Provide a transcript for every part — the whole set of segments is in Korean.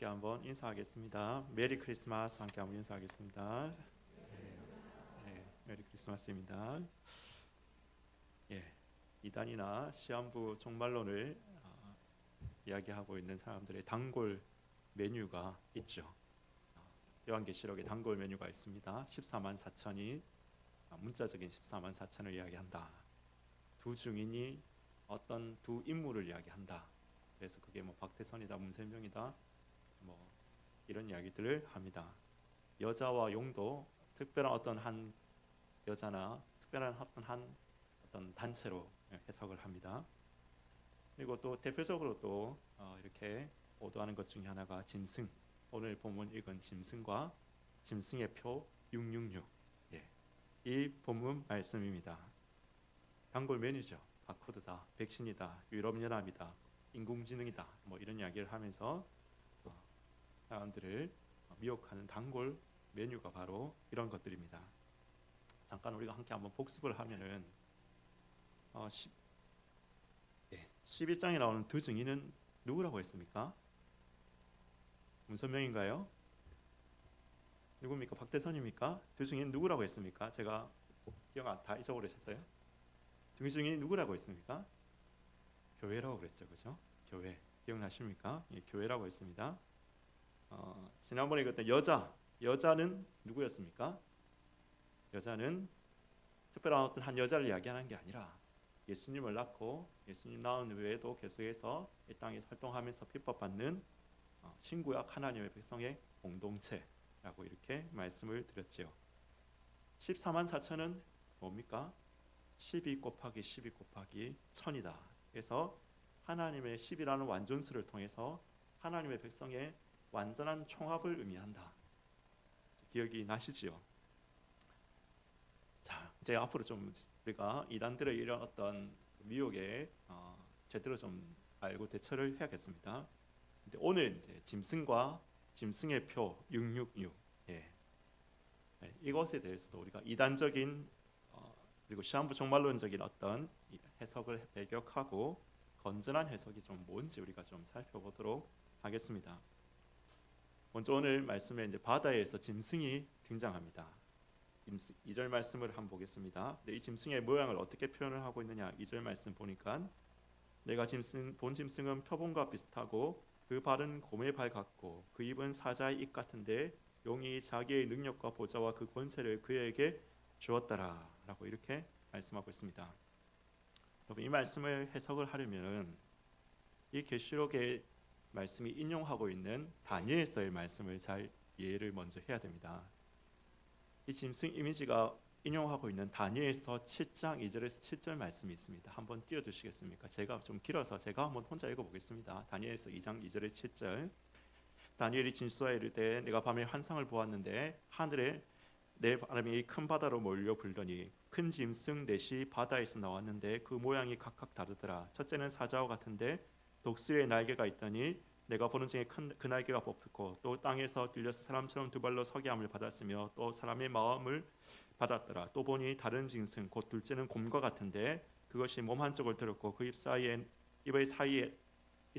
함께 한번 인사하겠습니다. 메리 크리스마스 함께 한번 인사하겠습니다. 네, 메리 크리스마스입니다. 예, 이단이나 시한부 종말론을 이야기하고 있는 사람들의 단골 메뉴가 있죠. 요한계시록에 단골 메뉴가 있습니다. 14만 4천이 문자적인 14만 4천을 이야기한다. 두 증인이 어떤 두 인물을 이야기한다. 그래서 그게 뭐 박태선이다, 문세명이다, 뭐 이런 이야기들을 합니다. 여자와 용도 특별한 어떤 한 여자나 특별한 어떤 단체로 해석을 합니다. 그리고 또 대표적으로 또 이렇게 보도하는 것 중에 하나가 짐승. 오늘 본문 읽은 짐승과 짐승의 표 666. 예, 이 본문 말씀입니다. 단골 메뉴죠. 바코드다, 백신이다, 유럽연합이다, 인공지능이다, 뭐 이런 이야기를 하면서 사람들을 미혹하는 단골 메뉴가 바로 이런 것들입니다. 잠깐 우리가 함께 한번 복습을 하면은 11장에 나오는 두 증인은 누구라고 했습니까? 문선명인가요? 누굽니까? 박대선입니까? 두 증인 누구라고 했습니까? 제가 기억 다 잊어버리셨어요? 두 증인이 누구라고 했습니까? 교회라고 그랬죠, 그죠? 교회 기억나십니까? 예, 교회라고 했습니다. 지난번에 그때 여자는 누구였습니까? 여자는 특별한 어떤 한 여자를 이야기하는 게 아니라 예수님을 낳고 예수님 낳은 외에도 계속해서 이 땅에 활동하면서 핍박받는 신구약 하나님의 백성의 공동체라고 이렇게 말씀을 드렸죠. 14만 4천은 뭡니까? 12 곱하기 12 곱하기 1000이다. 그래서 하나님의 10이라는 완전수를 통해서 하나님의 백성의 완전한 총합을 의미한다. 기억이 나시지요? 자, 이제 앞으로 좀 우리가 이단들의 이런 어떤 미혹에 제대로 좀 알고 대처를 해야겠습니다. 근데 오늘 이제 짐승과 짐승의 표 666, 예, 이것에 대해서도 우리가 이단적인 그리고 시한부 종말론적인 어떤 해석을 배격하고 건전한 해석이 좀 뭔지 우리가 좀 살펴보도록 하겠습니다. 먼저 오늘 말씀에 이제 바다에서 짐승이 등장합니다. 2절 말씀을 한번 보겠습니다. 이 짐승의 모양을 어떻게 표현을 하고 있느냐? 2절 말씀 보니까 내가 본 짐승은 표범과 비슷하고 그 발은 곰의 발 같고 그 입은 사자의 입 같은데 용이 자기의 능력과 보좌와 그 권세를 그에게 주었더라 라고 이렇게 말씀하고 있습니다. 여러분, 이 말씀을 해석을 하려면 이 계시록의 말씀이 인용하고 있는 다니엘서의 말씀을 잘 이해를 먼저 해야 됩니다. 이 짐승 이미지가 인용하고 있는 다니엘서 7장 2절에서 7절 말씀이 있습니다. 한번 띄워주시겠습니까? 제가 좀 길어서 제가 한번 혼자 읽어보겠습니다. 다니엘서 2장 2절에서 7절. 다니엘이 진수하여 이르되 내가 밤에 환상을 보았는데 하늘에 내 바람이 큰 바다로 몰려 불더니 큰 짐승 넷이 바다에서 나왔는데 그 모양이 각각 다르더라. 첫째는 사자와 같은데 독수리의 날개가 있더니 내가 보는 중에 큰 그 날개가 뽑히고 또 땅에서 들려서 사람처럼 두 발로 서게 함을 받았으며 또 사람의 마음을 받았더라. 또 보니 다른 짐승 곧 둘째는 곰과 같은데 그것이 몸 한쪽을 들었고 그 입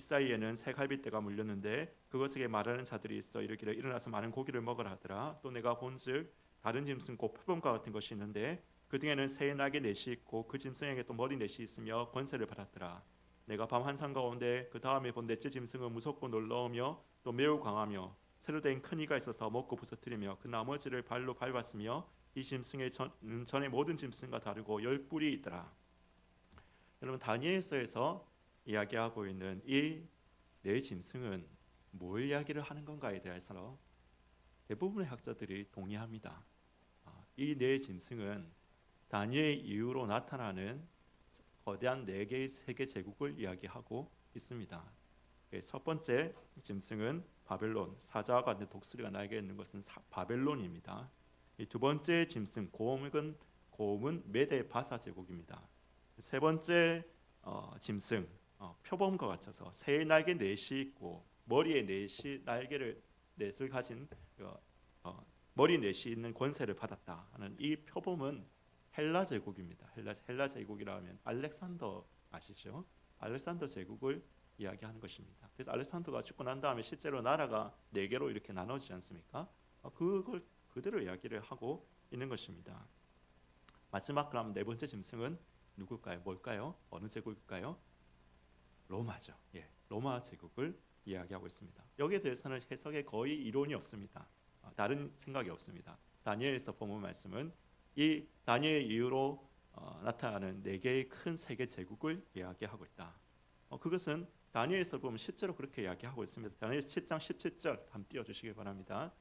사이에는 새 갈빗대가 물렸는데 그것에게 말하는 자들이 있어 이르기를 일어나서 많은 고기를 먹으라 하더라. 또 내가 본즉 다른 짐승 곧 표범과 같은 것이 있는데 그 등에는 새 날개 넷이 있고 그 짐승에게 또 머리 넷이 있으며 권세를 받았더라. 내가 밤 환상 가운데 그 다음에 본 넷째 짐승은 무섭고 놀라우며 또 매우 강하며 새로 된 큰 이가 있어서 먹고 부서뜨리며 그 나머지를 발로 밟았으며 이 짐승의 전의 모든 짐승과 다르고 10뿔이 있더라. 여러분, 다니엘서에서 이야기하고 있는 이 네 짐승은 뭘 이야기를 하는 건가에 대해서 대부분의 학자들이 동의합니다. 이 네 짐승은 다니엘 이후로 나타나는 거대한 네 개의 세계 제국을 이야기하고 있습니다. 첫 번째 짐승은 바벨론, 사자와 같은 독수리가 날개 있는 것은 바벨론입니다. 두 번째 짐승 곰은 메데 바사 제국입니다. 세 번째 짐승 표범과 같아서 새 날개 넷이 있고 머리에 넷을 가진 머리 넷이 있는 권세를 받았다 하는 이 표범은 헬라 제국입니다. 헬라 제국이라 하면 알렉산더 아시죠? 알렉산더 제국을 이야기하는 것입니다. 그래서 알렉산더가 죽고 난 다음에 실제로 나라가 4개로 이렇게 나눠지지 않습니까? 그걸 그대로 이야기를 하고 있는 것입니다. 마지막 그럼 4번째 짐승은 누굴까요? 뭘까요? 어느 제국일까요? 로마죠. 예, 로마 제국을 이야기하고 있습니다. 여기에 대해서는 해석에 거의 이론이 없습니다. 다른 생각이 없습니다. 다니엘에서 본문 말씀은 이 다니엘 이후로 나타나는 4개의 큰 세계 제국을 이야기하고 있다. 그것은 다니엘에서 보면 실제로 그렇게 이야기하고 있습니다. 다니엘 7장 17절 한번 띄워주시기 바랍니다.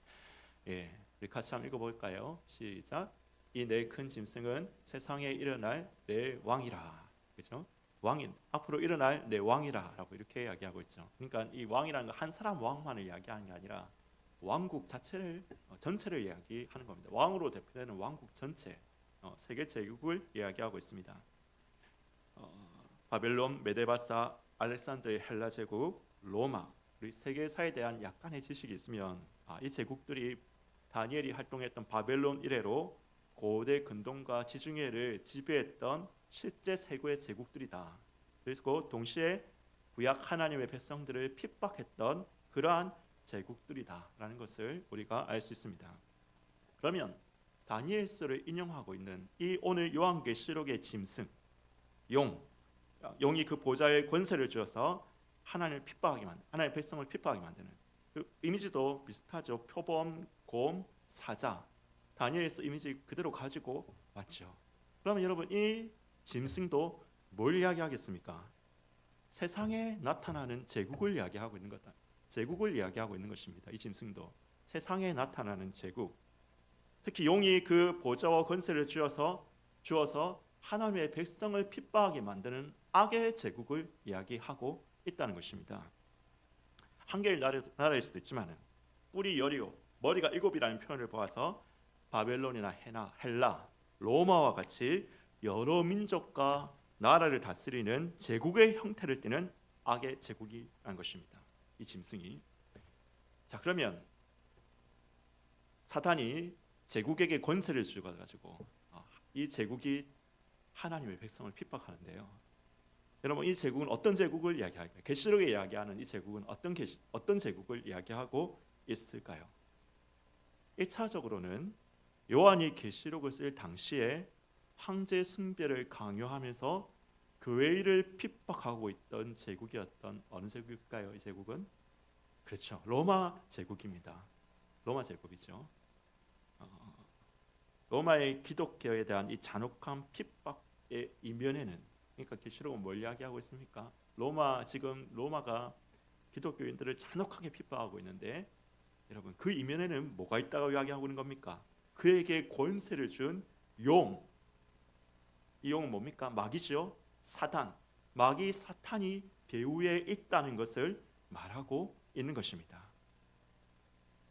예, 우리 같이 한번 읽어볼까요? 시작. 이 4큰 짐승은 세상에 일어날 내 왕이라. 그렇죠? 왕인 앞으로 일어날 내 왕이라라고 이렇게 이야기하고 있죠. 그러니까 이 왕이라는 건 한 사람 왕만을 이야기하는 게 아니라 왕국 자체를 전체를 이야기하는 겁니다. 왕으로 대표되는 왕국 전체 세계 제국을 이야기하고 있습니다. 바벨론, 메데바사, 알렉산더의 헬라 제국, 로마, 우리 세계사에 대한 약간의 지식이 있으면 이 제국들이 다니엘이 활동했던 바벨론 이래로 고대 근동과 지중해를 지배했던 실제 세계의 제국들이다. 그리고 동시에 구약 하나님의 백성들을 핍박했던 그러한 제국들이다라는 것을 우리가 알 수 있습니다. 그러면 다니엘서를 인용하고 있는 이 오늘 요한계시록의 짐승, 용이 그 보좌에 권세를 주어서 하나님을 핍박하게 만든, 하나님의 백성을 핍박하게 만드는 그 이미지도 비슷하죠. 표범, 곰, 사자. 다니엘서 이미지 그대로 가지고 왔죠. 그러면 여러분 이 짐승도 뭘 이야기하겠습니까? 세상에 나타나는 제국을 이야기하고 있는 거다. 제국을 이야기하고 있는 것입니다. 이 짐승도 세상에 나타나는 제국. 특히 용이 그 보좌와 권세를 주어서 하나님의 백성을 핍박하게 만드는 악의 제국을 이야기하고 있다는 것입니다. 한 개의 나라일 수도 있지만 뿔이 10이요 머리가 7이라는 표현을 보아서 바벨론이나 헬라, 로마와 같이 여러 민족과 나라를 다스리는 제국의 형태를 띠는 악의 제국이라는 것입니다. 이 짐승이. 자, 그러면 사탄이 제국에게 권세를 주고 가지고 이 제국이 하나님의 백성을 핍박하는데요. 여러분 이 제국은 어떤 제국을 이야기할까요? 계시록에 이야기하는 이 제국은 어떤 제국을 이야기하고 있을까요? 1차적으로는 요한이 계시록을 쓸 당시에 황제 숭배를 강요하면서 교회를 핍박하고 있던 제국이었던 어느 제국일까요? 이 제국은 그렇죠. 로마 제국입니다. 로마 제국이죠. 로마의 기독교에 대한 이 잔혹한 핍박의 이면에는 그러니까 계시록은 뭘 이야기하고 있습니까? 로마가 기독교인들을 잔혹하게 핍박하고 있는데 여러분 그 이면에는 뭐가 있다고 이야기하고 있는 겁니까? 그에게 권세를 준 용. 이 용은 뭡니까? 마귀죠. 사탄. 마귀 사탄이 배후에 있다는 것을 말하고 있는 것입니다.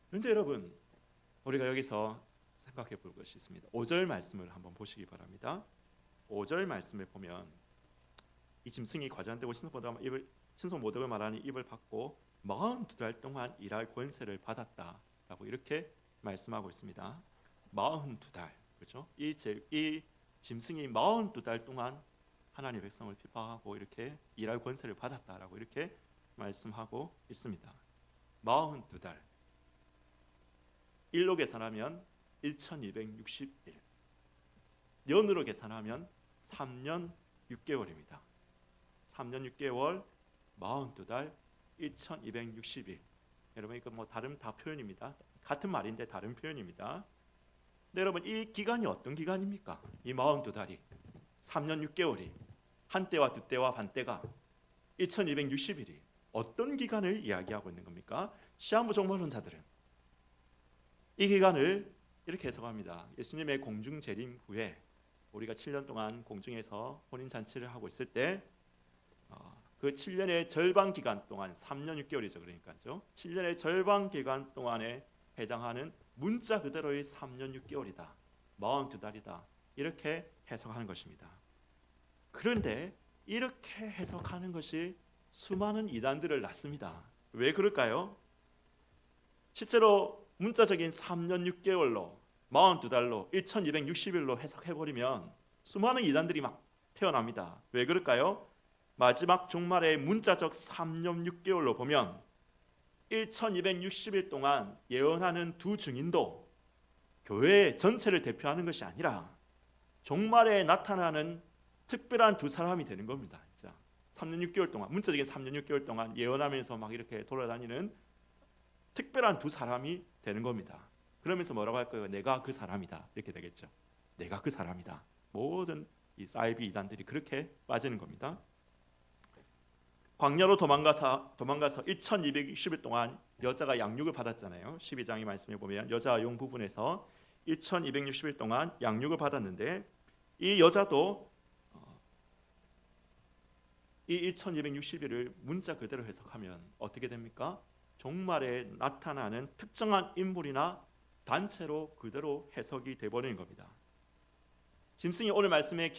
그런데 여러분 우리가 여기서 생각해 볼 것이 있습니다. 5절 말씀을 한번 보시기 바랍니다. 5절 말씀을 보면 이 짐승이 과장되고 신성모독을 말하는 입을 받고 42달 동안 일할 권세를 받았다라고 이렇게 말씀하고 있습니다. 42달. 그렇죠? 이 짐승이 42달 동안 하나님의 백성을 핍박하고 이렇게 일할 권세를 받았다라고 이렇게 말씀하고 있습니다. 42달. 일로 계산하면 1260일. 년으로 계산하면 3년 6개월입니다. 3년 6개월 42달 1260일. 여러분 이거 뭐 다른 다 표현입니다. 같은 말인데 다른 표현입니다. 근데 여러분 이 기간이 어떤 기간입니까? 이 42달이 3년 6개월이 한때와 두때와 반때가 1260일이 어떤 기간을 이야기하고 있는 겁니까? 시한부 종말론자들은 이 기간을 이렇게 해석합니다. 예수님의 공중 재림 후에 우리가 7년 동안 공중에서 혼인 잔치를 하고 있을 때 그 7년의 절반 기간 동안 3년 6개월이죠. 그러니까죠. 7년의 절반 기간 동안에 해당하는 문자 그대로의 3년 6개월이다. 42달이다. 이렇게 해석하는 것입니다. 그런데 이렇게 해석하는 것이 수많은 이단들을 낳습니다. 왜 그럴까요? 실제로 문자적인 3년 6개월로 42달로 1260일로 해석해버리면 수많은 이단들이 막 태어납니다. 왜 그럴까요? 마지막 종말의 문자적 3년 6개월로 보면 1260일 동안 예언하는 두 증인도 교회 전체를 대표하는 것이 아니라 종말에 나타나는 특별한 두 사람이 되는 겁니다. 진짜 3년 6개월 동안, 문자적인 3년 6개월 동안 예언하면서 막 이렇게 돌아다니는 특별한 두 사람이 되는 겁니다. 그러면서 뭐라고 할 거예요? 내가 그 사람이다. 이렇게 되겠죠. 내가 그 사람이다. 모든 이 사이비 이단들이 그렇게 빠지는 겁니다. 광야로 도망가서 1260일 동안 여자가 양육을 받았잖아요. 12장의 말씀에 보면 여자 아용 부분에서 1260일 동안 양육을 받았는데 이 여자도 이 1260일을 문자 그대로 해석하면 어떻게 됩니까? 종말에 나타나는 특정한 인물이나 단체로 그대로 해석이 돼버리는 겁니다. 짐승이 오늘 말씀에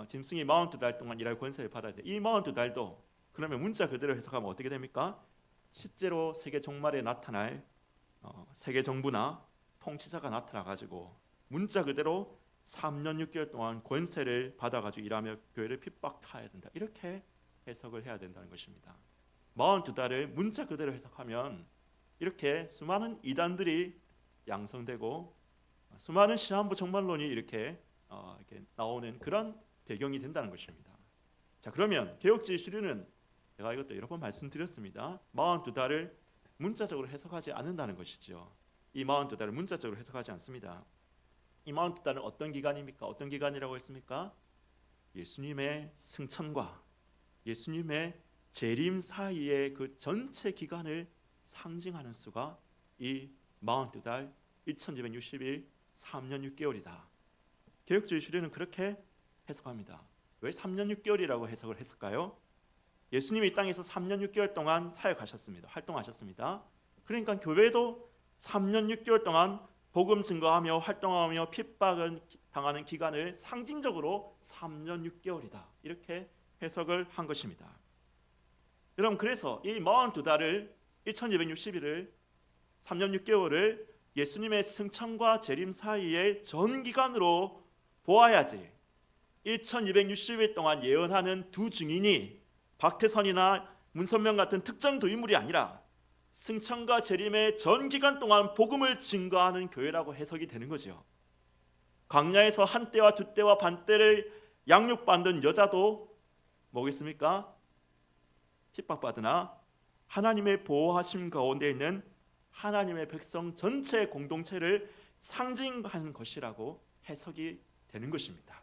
짐승이 42달 동안 일할 권세를 받아야 돼. 이 42달도 그러면 문자 그대로 해석하면 어떻게 됩니까? 실제로 세계 종말에 나타날 세계 정부나 통치자가 나타나 가지고 문자 그대로 3년 6개월 동안 권세를 받아 가지고 일하며 교회를 핍박하여야 된다. 이렇게 해석을 해야 된다는 것입니다. 42달을 문자 그대로 해석하면 이렇게 수많은 이단들이 양성되고 수많은 시한부 종말론이 이렇게 나오는 그런 배경이 된다는 것입니다. 자, 그러면 개혁주의 주류는 제가 이것도 여러 번 말씀드렸습니다. 42달을 문자적으로 해석하지 않는다는 것이죠. 이 42달을 문자적으로 해석하지 않습니다. 이 42달은 어떤 기간입니까? 어떤 기간이라고 했습니까? 예수님의 승천과 예수님의 재림 사이의 그 전체 기간을 상징하는 수가 이 42달 1260일 3년 6개월이다. 개혁주의 주류는 그렇게 해석합니다. 왜 3년 6개월이라고 해석을 했을까요? 예수님이 이 땅에서 3년 6개월 동안 사역하셨습니다. 활동하셨습니다. 그러니까 교회도 3년 6개월 동안 복음 증거하며 활동하며 핍박을 당하는 기간을 상징적으로 3년 6개월이다. 이렇게 해석을 한 것입니다. 여러분, 그래서 이 42달을 1260일을 3년 6개월을 예수님의 승천과 재림 사이의 전 기간으로 보아야지 1260일 동안 예언하는 두 증인이 박태선이나 문선명 같은 특정 두 인물이 아니라 승천과 재림의 전 기간 동안 복음을 증거하는 교회라고 해석이 되는 거죠. 광야에서 한 때와 두 때와 반 때를 양육받는 여자도 뭐겠습니까? 핍박받으나 하나님의 보호하심 가운데 있는 하나님의 백성 전체 공동체를 상징하는 것이라고 해석이 되는 것입니다.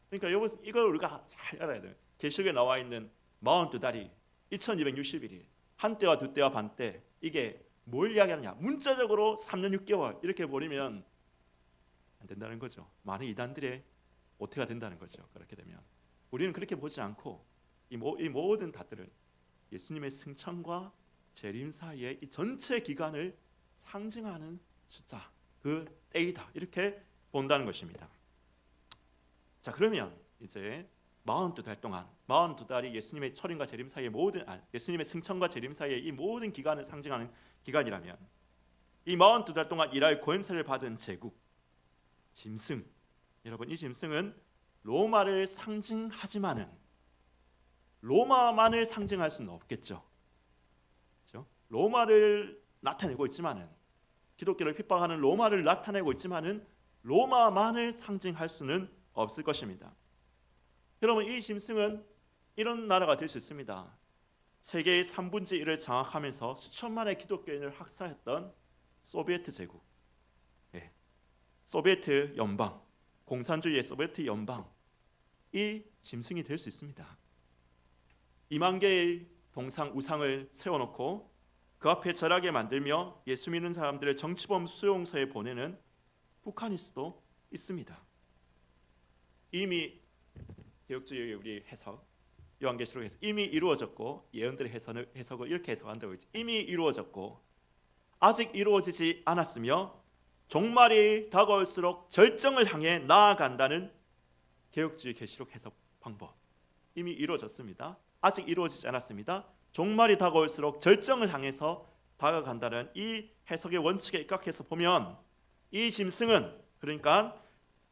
그러니까 이걸 우리가 잘 알아야 돼요. 계시록에 나와 있는 42달이 1260일이 한 때와 두 때와 반 때, 이게 뭘 이야기하느냐? 문자적으로 3년 6개월 이렇게 버리면 안 된다는 거죠. 많은 이단들의 오태가 된다는 거죠. 그렇게 되면 우리는 그렇게 보지 않고 이 모든 다들을 예수님의 승천과 재림 사이의 이 전체 기간을 상징하는 숫자, 그 때이다, 이렇게 본다는 것입니다. 자, 그러면 이제 42달 동안 42달이 예수님의 철인과 재림 사이의 예수님의 승천과 재림 사이의 이 모든 기간을 상징하는 기간이라면 이 42달 동안 일할 권세를 받은 제국 짐승, 여러분, 이 짐승은 로마를 상징하지만은 로마만을 상징할 수는 없겠죠. 그렇죠? 로마를 나타내고 있지만은 기독교를 핍박하는 로마를 나타내고 있지만은 로마만을 상징할 수는 없을 것입니다. 여러분, 이 짐승은 이런 나라가 될 수 있습니다. 세계의 3분의 1을 장악하면서 수천만의 기독교인을 학살했던 소비에트 제국, 소비에트 연방, 공산주의의 소비에트 연방, 이 짐승이 될 수 있습니다. 2만 개의 동상 우상을 세워놓고 그 앞에 절하게 만들며 예수 믿는 사람들을 정치범 수용소에 보내는 북한일 수도 있습니다. 이미 개혁주의 우리 해석, 요한계시록에서 이미 이루어졌고, 예언들의 해석을 이렇게 해석한다고 했죠. 이미 이루어졌고 아직 이루어지지 않았으며 종말이 다가올수록 절정을 향해 나아간다는 개혁주의 계시록 해석 방법. 이미 이루어졌습니다. 아직 이루어지지 않았습니다. 종말이 다가올수록 절정을 향해서 다가간다는 이 해석의 원칙에 입각해서 보면 이 짐승은, 그러니까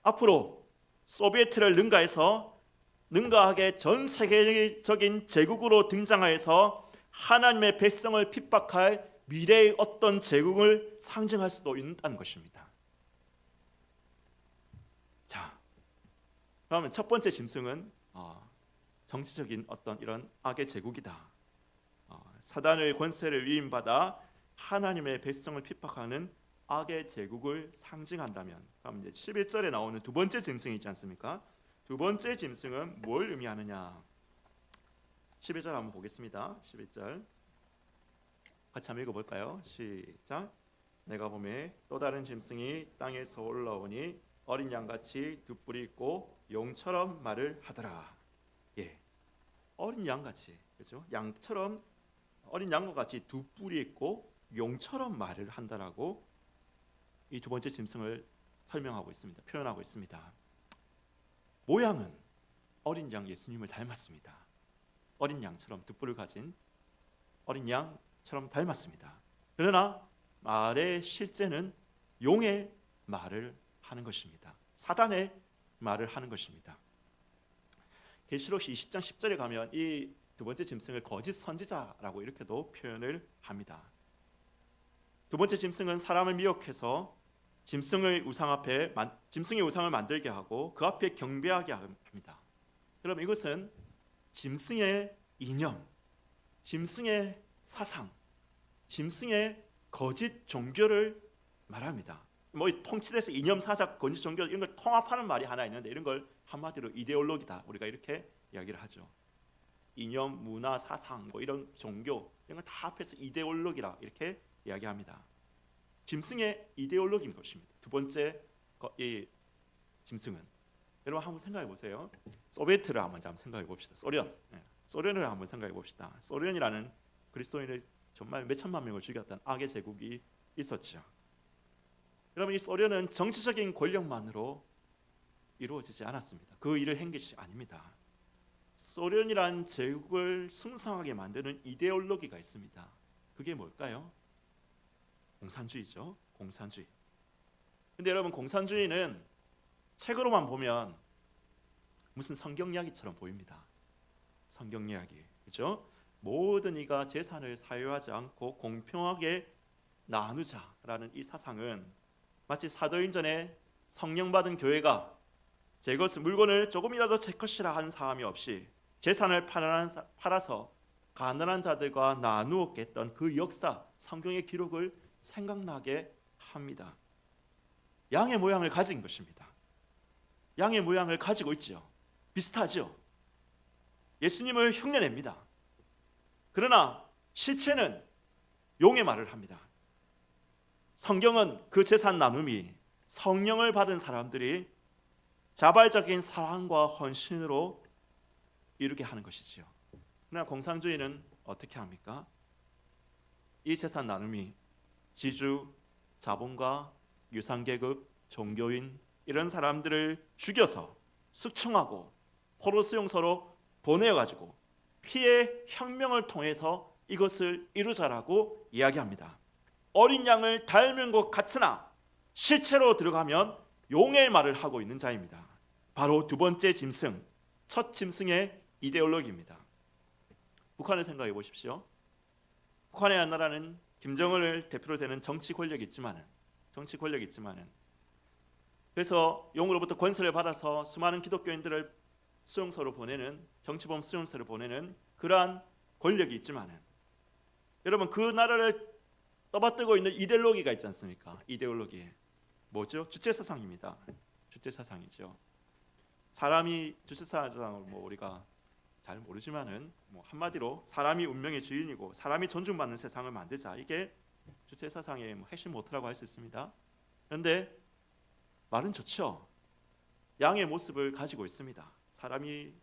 앞으로 소비에트를 능가해서 능가하게 전 세계적인 제국으로 등장하여서 하나님의 백성을 핍박할 미래의 어떤 제국을 상징할 수도 있다는 것입니다. 자, 그러면 첫 번째 짐승은 정치적인 어떤 이런 악의 제국이다. 사단의 권세를 위임받아 하나님의 백성을 핍박하는 악의 제국을 상징한다면, 그럼 이제 11절에 나오는 두 번째 짐승이 있지 않습니까? 두 번째 짐승은 뭘 의미하느냐? 11절 한번 보겠습니다. 11절 같이 한번 읽어볼까요? 시작. 내가 보매 또 다른 짐승이 땅에서 올라오니 어린 양같이 두 뿔이 있고 용처럼 말을 하더라. 예, 어린 양같이, 그렇죠? 양처럼, 어린 양과 같이 두 뿔이 있고 용처럼 말을 한다라고 이 두 번째 짐승을 설명하고 있습니다. 표현하고 있습니다. 모양은 어린 양 예수님을 닮았습니다. 어린 양처럼 두 뿔을 가진 어린 양처럼 닮았습니다. 그러나 말의 실제는 용의 말을 하는 것입니다. 사단의 말을 하는 것입니다. 계시록 20장 10절에 가면 이 두 번째 짐승을 거짓 선지자라고 이렇게도 표현을 합니다. 두 번째 짐승은 사람을 미혹해서 짐승의 우상을 만들게 하고 그 앞에 경배하게 합니다. 그럼 이것은 짐승의 이념, 짐승의 사상, 짐승의 거짓 종교를 말합니다. 뭐 통치돼서 이념, 사상, 거짓 종교 이런 걸 통합하는 말이 하나 있는데 이런 걸 한마디로 이데올로기다, 우리가 이렇게 이야기를 하죠. 이념, 문화, 사상, 뭐 이런 종교 이런 걸 다 합해서 이데올로기라 이렇게 이야기합니다. 짐승의 이데올로기인 것입니다. 두 번째 이 짐승은, 여러분 한번 생각해 보세요. 소비에트를 한번 생각해 봅시다. 소련을 한번 생각해 봅시다. 소련이라는 그리스도인을 정말 몇 천만 명을 죽였던 악의 제국이 있었죠. 여러분, 이 소련은 정치적인 권력만으로 이루어지지 않았습니다. 그 일을 한 것이 아닙니다. 소련이란 제국을 승성하게 만드는 이데올로기가 있습니다. 그게 뭘까요? 공산주의죠. 공산주의. 근데 여러분, 공산주의는 책으로만 보면 무슨 성경 이야기처럼 보입니다. 성경 이야기, 그렇죠? 모든 이가 재산을 사유하지 않고 공평하게 나누자라는 이 사상은 마치 사도행전에 성령 받은 교회가 제 것을 물건을 조금이라도 제 것이라 하는 사람이 없이 재산을 팔아서 가난한 자들과 나누었게 했던 그 역사, 성경의 기록을 생각나게 합니다. 양의 모양을 가진 것입니다. 양의 모양을 가지고 있죠. 비슷하죠. 예수님을 흉내냅니다. 그러나 실체는 용의 말을 합니다. 성경은 그 재산 나눔이 성령을 받은 사람들이 자발적인 사랑과 헌신으로 이루게 하는 것이지요. 그러나 공산주의는 어떻게 합니까? 이 재산 나눔이 지주, 자본가, 유상계급, 종교인 이런 사람들을 죽여서 숙청하고 포로 수용소로 보내어가지고 피해 혁명을 통해서 이것을 이루자라고 이야기합니다. 어린 양을 닮은 것 같으나 실체로 들어가면 용의 말을 하고 있는 자입니다. 바로 두 번째 짐승, 첫 짐승의 이데올로기입니다. 북한을 생각해 보십시오. 북한의 나라는 김정은을 대표로 되는 정치 권력이 있지만은 그래서 용으로부터 권세를 받아서 수많은 기독교인들을 수용소로 보내는, 정치범 수용소로 보내는 그러한 권력이 있지만은 여러분, 그 나라를 떠받들고 있는 이데올로기가 있지 않습니까? 이데올로기 뭐죠? 주체사상입니다. 주체사상이죠. 사람이 주체사상을 뭐 우리가 잘 모르지만은 뭐 한마디로 사람이 운명의 주인이고 사람이 존중받는 세상을 만들자, 이게 주체사상의 핵심 모토라고 할 수 있습니다. 그런데 말은 좋죠. 양의 모습을 가지고 있습니다. 사람이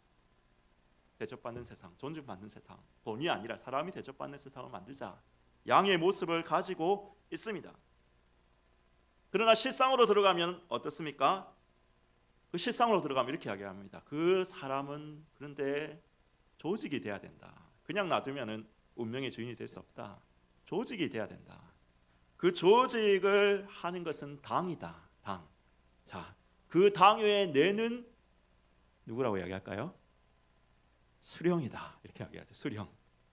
대접받는 세상, 존중받는 세상, 돈이 아니라 사람이 대접받는 세상을 만들자, 양의 모습을 가지고 있습니다. 그러나 실상으로 들어가면 어떻습니까? 그 실상으로 들어가면 이렇게 이야기합니다. 그 사람은 그런데 조직이 돼야 된다. 그냥 놔두면은 운명의 주인이 될 수 없다. 조직이 돼야 된다. 그 조직을 하는 것은 당이다. 당. 자, 그 당의 뇌는 누구라고 이야기할까요? 수령이다 이렇게 이야기하죠.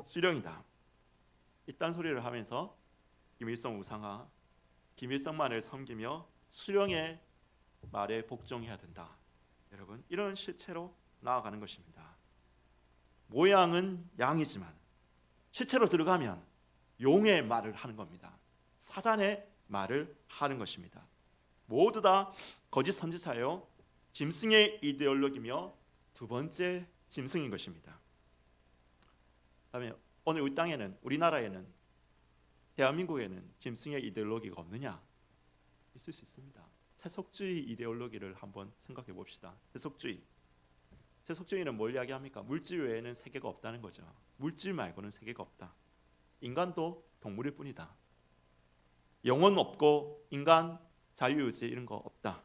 수령이다. 이딴 소리를 하면서 김일성 우상화, 김일성만을 섬기며 수령의 말에 복종해야 된다. 여러분, 이런 실체로 나아가는 것입니다. 모양은 양이지만 실체로 들어가면 용의 말을 하는 겁니다. 사단의 말을 하는 것입니다. 모두 다 거짓 선지자요, 짐승의 이데올로기며 두 번째 짐승인 것입니다. 그다음에 오늘 우리 땅에는, 우리나라에는, 대한민국에는 짐승의 이데올로기가 없느냐? 있을 수 있습니다. 세속주의 이데올로기를 한번 생각해 봅시다. 세속주의는 뭘 이야기합니까? 물질 외에는 세계가 없다는 거죠. 물질 말고는 세계가 없다. 인간도 동물일 뿐이다. 영혼 없고 인간 자유의지 이런 거 없다.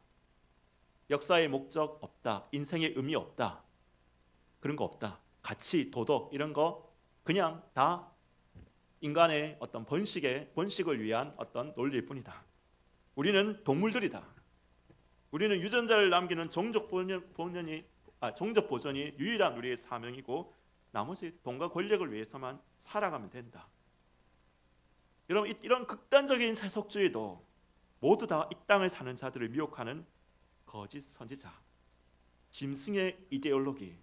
역사의 목적 없다. 인생의 의미 없다. 그런 거 없다. 가치, 도덕 이런 거 그냥 다 인간의 어떤 번식을 위한 어떤 논리일 뿐이다. 우리는 동물들이다. 우리는 유전자를 남기는 종족 보존이 유일한 우리의 사명이고 나머지 돈과 권력을 위해서만 살아가면 된다. 여러분, 이런 극단적인 세속주의도 모두 다 이 땅을 사는 자들을 미혹하는 거짓 선지자, 짐승의 이데올로기,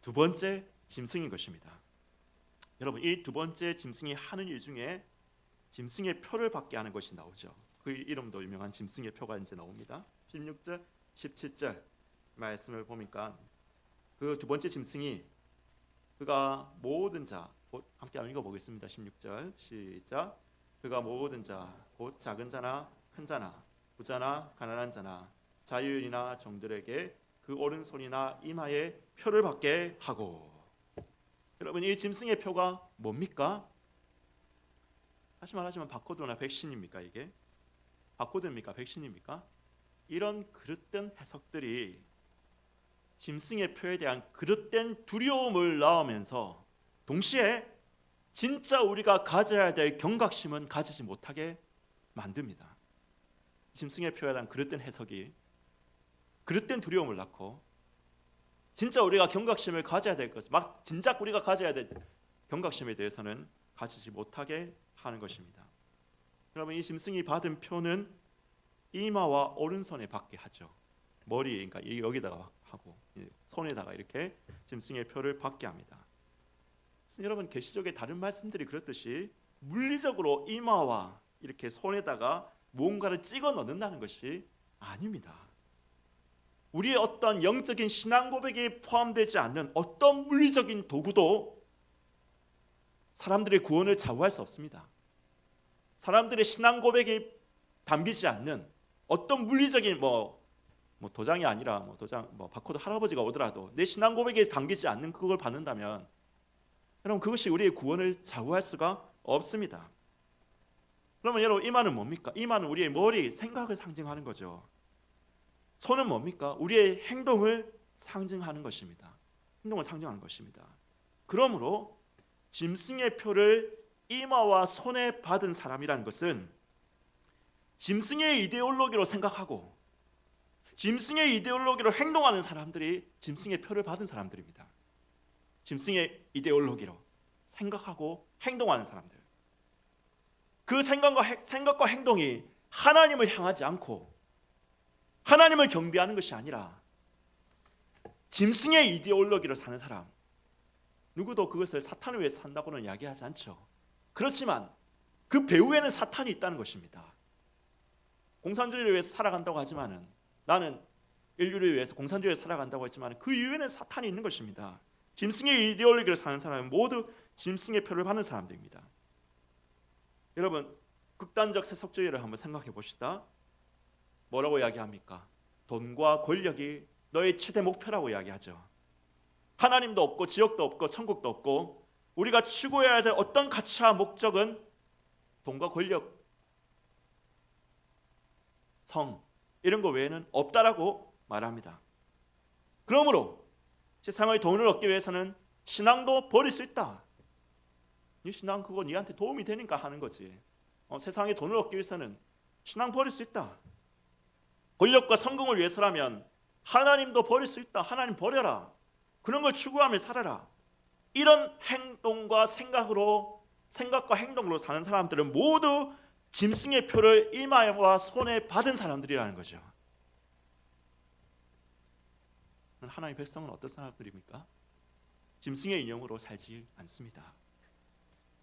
두 번째 짐승인 것입니다. 여러분, 이 두 번째 짐승이 하는 일 중에 짐승의 표를 받게 하는 것이 나오죠. 그 이름도 유명한 짐승의 표가 이제 나옵니다. 16절, 17절 말씀을 보니까 그 두 번째 짐승이 그가 모든 자, 함께 한번 읽어보겠습니다. 16절 시작. 그가 모든 자, 곧 작은 자나 큰 자나 부자나 가난한 자나 자유인이나 종들에게 그 오른손이나 이마에 표를 받게 하고. 여러분, 이 짐승의 표가 뭡니까? 다시 말하지만 바코드나 백신입니까? 이게 바코드입니까? 백신입니까? 이런 그릇된 해석들이 짐승의 표에 대한 그릇된 두려움을 낳으면서 동시에 진짜 우리가 가져야 될 경각심은 가지지 못하게 만듭니다. 짐승의 표에 대한 그릇된 해석이 그릇된 두려움을 낳고 진짜 우리가 경각심을 가져야 될 것, 막 진작 우리가 가져야 될 경각심에 대해서는 가지지 못하게 하는 것입니다. 여러분, 이 짐승이 받은 표는 이마와 오른손에 받게 하죠. 머리, 그러니까 여기다가 하고 손에다가 이렇게 짐승의 표를 받게 합니다. 여러분, 계시록의 다른 말씀들이 그렇듯이 물리적으로 이마와 이렇게 손에다가 무언가를 찍어 넣는다는 것이 아닙니다. 우리의 어떤 영적인 신앙 고백에 포함되지 않는 어떤 물리적인 도구도 사람들의 구원을 좌우할 수 없습니다. 사람들의 신앙 고백에 담기지 않는 어떤 물리적인 도장이 아니라 바코드 할아버지가 오더라도 내 신앙 고백에 담기지 않는 그걸 받는다면 여러분, 그것이 우리의 구원을 좌우할 수가 없습니다. 그러면 여러분, 이마는 뭡니까? 이마는 우리의 머리, 생각을 상징하는 거죠. 손은 뭡니까? 우리의 행동을 상징하는 것입니다. 행동을 상징하는 것입니다. 그러므로 짐승의 표를 이마와 손에 받은 사람이라는 것은 짐승의 이데올로기로 생각하고 짐승의 이데올로기로 행동하는 사람들이 짐승의 표를 받은 사람들입니다. 짐승의 이데올로기로 생각하고 행동하는 사람들. 그 생각과 행동이 하나님을 향하지 않고 하나님을 경배하는 것이 아니라 짐승의 이데올로기로 사는 사람, 누구도 그것을 사탄을 위해 산다고는 이야기하지 않죠. 그렇지만 그 배후에는 사탄이 있다는 것입니다. 공산주의를 위해서 살아간다고 하지만은, 나는 인류를 위해서 공산주의를 살아간다고 했지만 그 이후에는 사탄이 있는 것입니다. 짐승의 이데올로기를 사는 사람은 모두 짐승의 표를 받는 사람들입니다. 여러분, 극단적 세속주의를 한번 생각해 봅시다. 뭐라고 이야기합니까? 돈과 권력이 너의 최대 목표라고 이야기하죠. 하나님도 없고 지옥도 없고 천국도 없고 우리가 추구해야 될 어떤 가치와 목적은 돈과 권력, 성 이런 거 외에는 없다라고 말합니다. 그러므로 세상의 돈을 얻기 위해서는 신앙도 버릴 수 있다. 이 신앙 그거 니한테 도움이 되니까 하는 거지. 세상의 돈을 얻기 위해서는 신앙 버릴 수 있다. 권력과 성공을 위해서라면 하나님도 버릴 수 있다. 하나님 버려라. 그런 걸 추구하며 살아라. 이런 행동과 생각과 행동으로 사는 사람들은 모두 짐승의 표를 이마와 손에 받은 사람들이라는 거죠. 하나님의 백성은 어떤 사람들입니까? 짐승의 인형으로 살지 않습니다.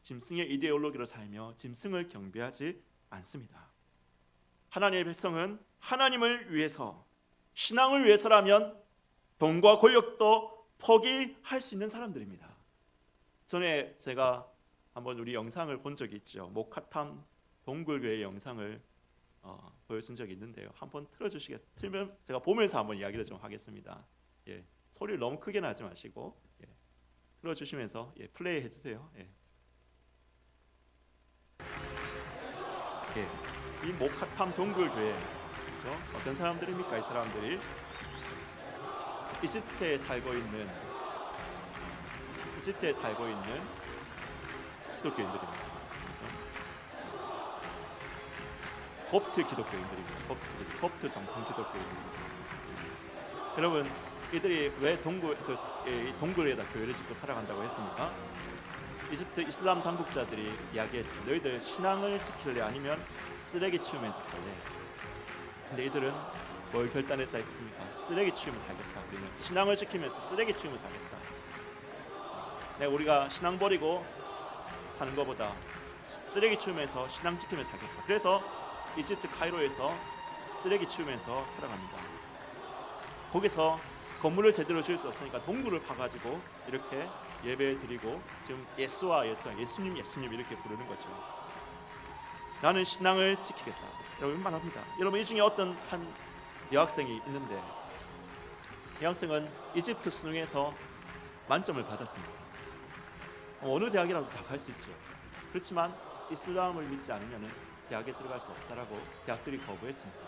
짐승의 이데올로기로 살며 짐승을 경배하지 않습니다. 하나님의 백성은 하나님을 위해서, 신앙을 위해서라면 돈과 권력도 포기할 수 있는 사람들입니다. 전에 제가 한번 우리 영상을 본 적이 있죠. 모카탐 동굴교회 영상을 보여준 적이 있는데요. 한번 틀면 제가 보면서 한번 이야기를 좀 하겠습니다. 예, 소리를 너무 크게 나지 마시고 틀어주시면서 플레이 해주세요. 이 모카탐 동굴교회, 그렇죠? 어떤 사람들입니까? 이 사람들이 이집트에 살고 있는 기독교인들입니다. 그렇죠? kop트 기독교인들입니다. kop트 정통 기독교인들입니다. 여러분, 이들이 왜 동굴에다 교회를 짓고 살아간다고 했습니까? 이집트 이슬람 당국자들이 이야기했죠. 너희들 신앙을 지킬래 아니면 쓰레기 치우면서 살래? 근데 이들은 뭘 결단했다 했습니까? 쓰레기 치우면서 살겠다. 우리는 신앙을 지키면서 쓰레기 치우면서 살겠다. 우리가 신앙 버리고 사는 것보다 쓰레기 치우면서 신앙 지키면서 살겠다. 그래서 이집트 카이로에서 쓰레기 치우면서 살아갑니다. 거기서 건물을 제대로 지을 수 없으니까 동굴을 파가지고 이렇게 예배 드리고 지금 예수님 이렇게 부르는 거죠. 나는 신앙을 지키겠다. 여러분 말합니다. 여러분, 이 중에 어떤 한 여학생이 있는데, 여학생은 이집트 수능에서 만점을 받았습니다. 어느 대학이라도 다 갈 수 있죠. 그렇지만 이슬람을 믿지 않으면 대학에 들어갈 수 없다라고 대학들이 거부했습니다.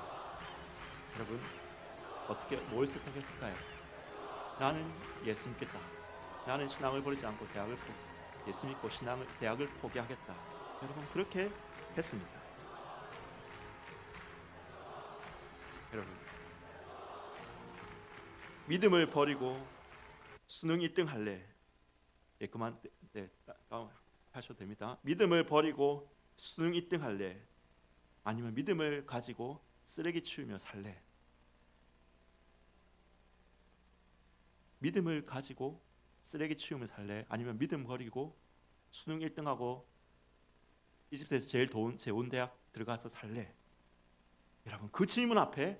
여러분, 뭘 선택했을까요? 나는 예수 믿겠다. 나는 신앙을 버리지 않고 예수 믿고 대학을 포기하겠다. 여러분, 그렇게 했습니다. 여러분, 믿음을 버리고 수능 1등 할래? 하셔도 됩니다. 믿음을 버리고 수능 1등 할래? 아니면 믿음을 가지고 쓰레기 치우며 살래? 믿음을 가지고 쓰레기 치우며 살래? 아니면 믿음 버리고 수능 1등하고 이집트에서 제일 좋은 대학 들어가서 살래? 여러분, 그 질문 앞에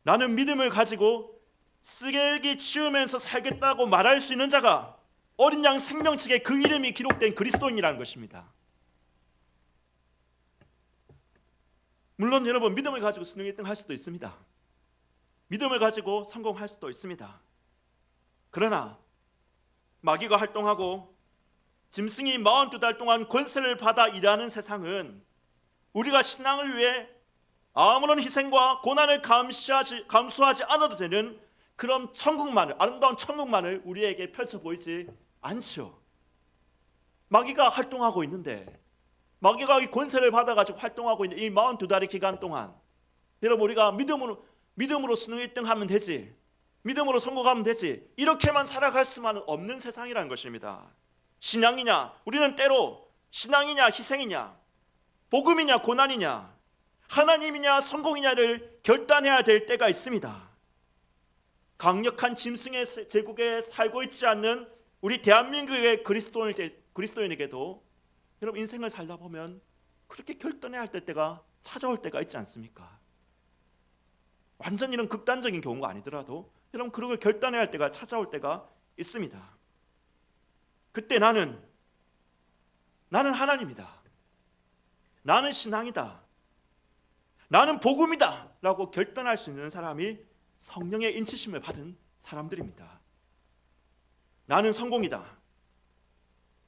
나는 믿음을 가지고 쓰레기 치우면서 살겠다고 말할 수 있는 자가 어린 양 생명책에 그 이름이 기록된 그리스도인이라는 것입니다. 물론 여러분, 믿음을 가지고 수능 1등 할 수도 있습니다. 믿음을 가지고 성공할 수도 있습니다. 그러나 마귀가 활동하고 짐승이 42달 동안 권세를 받아 일하는 세상은 우리가 신앙을 위해 아무런 희생과 고난을 감수하지 않아도 되는 그런 아름다운 천국만을 우리에게 펼쳐 보이지 않죠. 마귀가 활동하고 있는데, 마귀가 이 권세를 받아가지고 활동하고 있는 이 42달의 기간 동안 여러분, 우리가 믿음으로 수능 1등 하면 되지, 믿음으로 성공하면 되지, 이렇게만 살아갈 수만은 없는 세상이라는 것입니다. 신앙이냐, 우리는 때로 신앙이냐 희생이냐, 복음이냐 고난이냐, 하나님이냐 성공이냐를 결단해야 될 때가 있습니다. 강력한 짐승의 제국에 살고 있지 않는 우리 대한민국의 그리스도인에게도 여러분, 인생을 살다 보면 그렇게 결단해야 할 때가 찾아올 때가 있지 않습니까? 완전 이런 극단적인 경우가 아니더라도 여러분, 그걸 결단해야 할 때가 찾아올 때가 있습니다. 그때 나는 하나님이다, 나는 신앙이다, 나는 복음이다 라고 결단할 수 있는 사람이 성령의 인치심을 받은 사람들입니다. 나는 성공이다,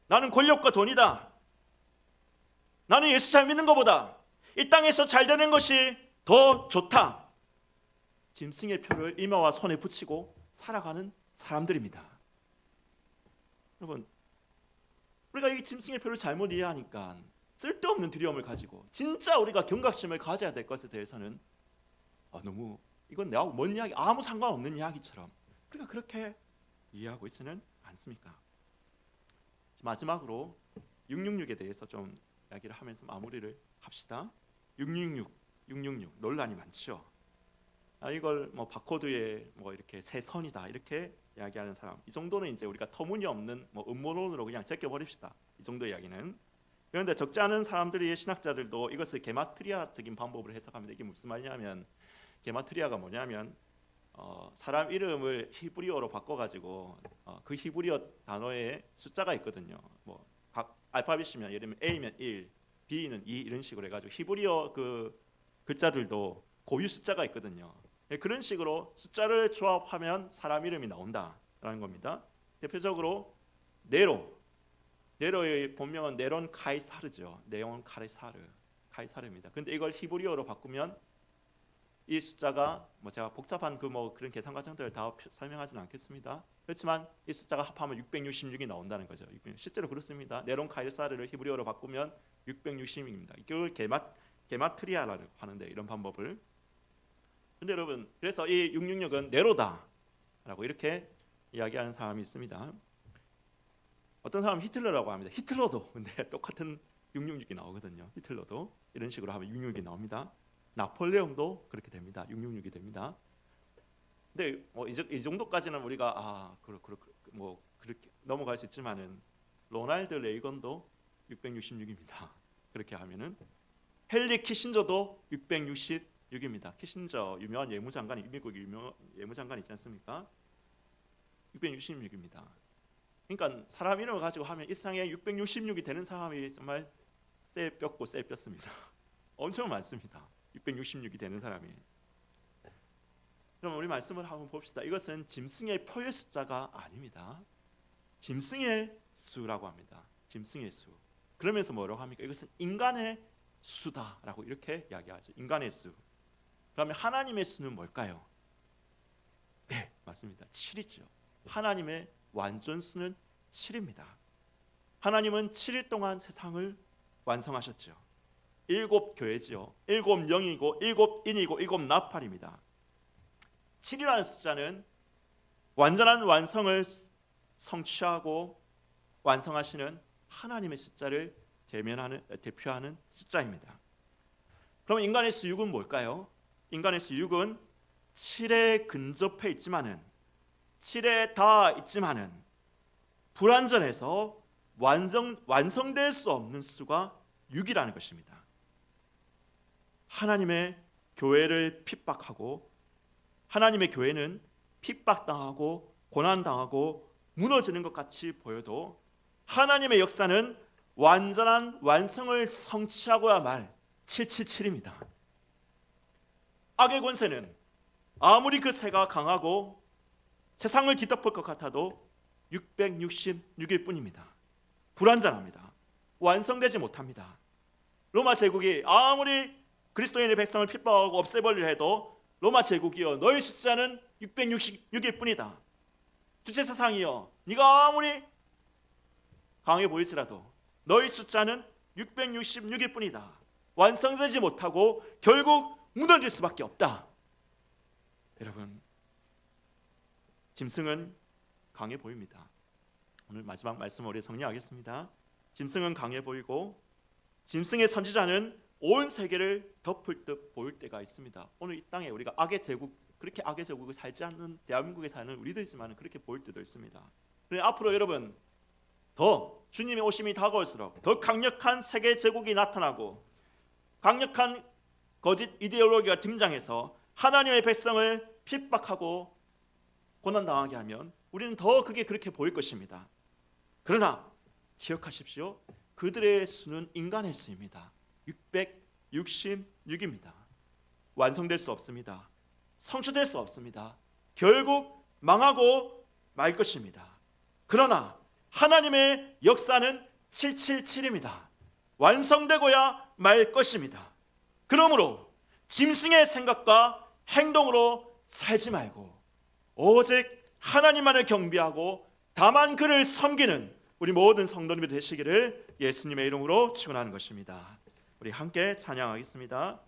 나는 권력과 돈이다, 나는 예수 잘 믿는 것보다 이 땅에서 잘 되는 것이 더 좋다, 짐승의 표를 이마와 손에 붙이고 살아가는 사람들입니다. 여러분, 우리가 이 짐승의 표를 잘못 이해하니까 쓸데없는 두려움을 가지고 진짜 우리가 경각심을 가져야 될 것에 대해서는 너무 이건 내하고 뭔 이야기, 아무 상관없는 이야기처럼 우리가 그렇게 이해하고 있지는 않습니까? 마지막으로 666에 대해서 좀 이야기를 하면서 마무리를 합시다. 666 논란이 많죠. 이걸 뭐 바코드에 뭐 이렇게 새 선이다 이렇게 이야기하는 사람, 이 정도는 이제 우리가 터무니없는 뭐 음모론으로 그냥 제껴버립시다. 이 정도 이야기는. 그런데 적지 않은 사람들이, 신학자들도 이것을 게마트리아적인 방법으로 해석합니다. 이게 무슨 말이냐면, 게마트리아가 뭐냐면 사람 이름을 히브리어로 바꿔가지고 그 히브리어 단어에 숫자가 있거든요. 뭐 각 알파벳이면 예를 들면 A면 1, B는 2 이런 식으로 해가지고 히브리어 그 글자들도 고유 숫자가 있거든요. 그런 식으로 숫자를 조합하면 사람 이름이 나온다라는 겁니다. 대표적으로 네로의 본명은 네론 카이사르죠. 네온 카이사르입니다. 근데 이걸 히브리어로 바꾸면 이 숫자가 뭐 제가 복잡한 그런 계산 과정들을 다 설명하지는 않겠습니다. 그렇지만 이 숫자가 합하면 666이 나온다는 거죠. 실제로 그렇습니다. 네론 카이사르를 히브리어로 바꾸면 666입니다. 이걸 게마트리아라고 하는데, 이런 방법을. 근데 여러분, 그래서 이 666은 네로다라고 이렇게 이야기하는 사람이 있습니다. 어떤 사람은 히틀러라고 합니다. 히틀러도 근데 똑같은 666이 나오거든요. 히틀러도 이런 식으로 하면 666이 나옵니다. 나폴레옹도 그렇게 됩니다. 666이 됩니다. 근데 이 정도까지는 우리가 그렇게 넘어갈 수 있지만은 로널드 레이건도 666입니다. 그렇게 하면은 헨리 키신저도 666입니다. 키신저 유명한 예무장관이, 미국 유명한 예무장관 있지 않습니까? 666입니다. 그러니까 사람 이름을 가지고 하면 이상에 666이 되는 사람이 정말 쎄뼈고 쎄뼈습니다. 엄청 많습니다. 666이 되는 사람이. 그럼 우리 말씀을 한번 봅시다. 이것은 짐승의 표의 숫자가 아닙니다. 짐승의 수라고 합니다. 짐승의 수. 그러면서 뭐라고 합니까? 이것은 인간의 수다라고 이렇게 이야기하죠. 인간의 수. 그러면 하나님의 수는 뭘까요? 네, 맞습니다. 7이죠. 하나님의 완전 수는 7입니다. 하나님은 7일 동안 세상을 완성하셨죠. 7 교회지요. 7 영이고 7 인이고 7 나팔입니다. 7이라는 숫자는 완전한 완성을 성취하고 완성하시는 하나님의 숫자를 대표하는 숫자입니다. 그럼 인간의 수 6은 뭘까요? 인간의 수 6은 7에 근접해 있지만은, 7에 다 있지만은 불완전해서 완성될 수 없는 수가 6이라는 것입니다. 하나님의 교회를 핍박하고, 하나님의 교회는 핍박당하고 고난당하고 무너지는 것 같이 보여도 하나님의 역사는 완전한 완성을 성취하고야 말 777입니다. 악의 권세는 아무리 그 세가 강하고 세상을 뒤덮을 것 같아도 666일 뿐입니다. 불완전합니다. 완성되지 못합니다. 로마 제국이 아무리 그리스도인의 백성을 핍박하고 없애버리려 해도, 로마 제국이여 너희 숫자는 666일 뿐이다. 주체 사상이여 네가 아무리 강해 보일지라도 너희 숫자는 666일 뿐이다. 완성되지 못하고 결국 무너질 수밖에 없다. 여러분, 짐승은 강해 보입니다. 오늘 마지막 말씀을 우리 정리하겠습니다. 짐승은 강해 보이고 짐승의 선지자는 온 세계를 덮을 듯 보일 때가 있습니다. 오늘 이 땅에 우리가 악의 제국, 그렇게 악의 제국을 살지 않는 대한민국에 사는 우리들이지만 그렇게 보일 때도 있습니다. 그런데 앞으로 여러분, 더 주님의 오심이 다가올수록 더 강력한 세계 제국이 나타나고 강력한 거짓 이데올로기가 등장해서 하나님의 백성을 핍박하고 고난당하게 하면 우리는 더 그렇게 보일 것입니다. 그러나 기억하십시오. 그들의 수는 인간의 수입니다. 666입니다. 완성될 수 없습니다. 성취될 수 없습니다. 결국 망하고 말 것입니다. 그러나 하나님의 역사는 777입니다. 완성되고야 말 것입니다. 그러므로 짐승의 생각과 행동으로 살지 말고 오직 하나님만을 경배하고 다만 그를 섬기는 우리 모든 성도님이 되시기를 예수님의 이름으로 축원하는 것입니다. 우리 함께 찬양하겠습니다.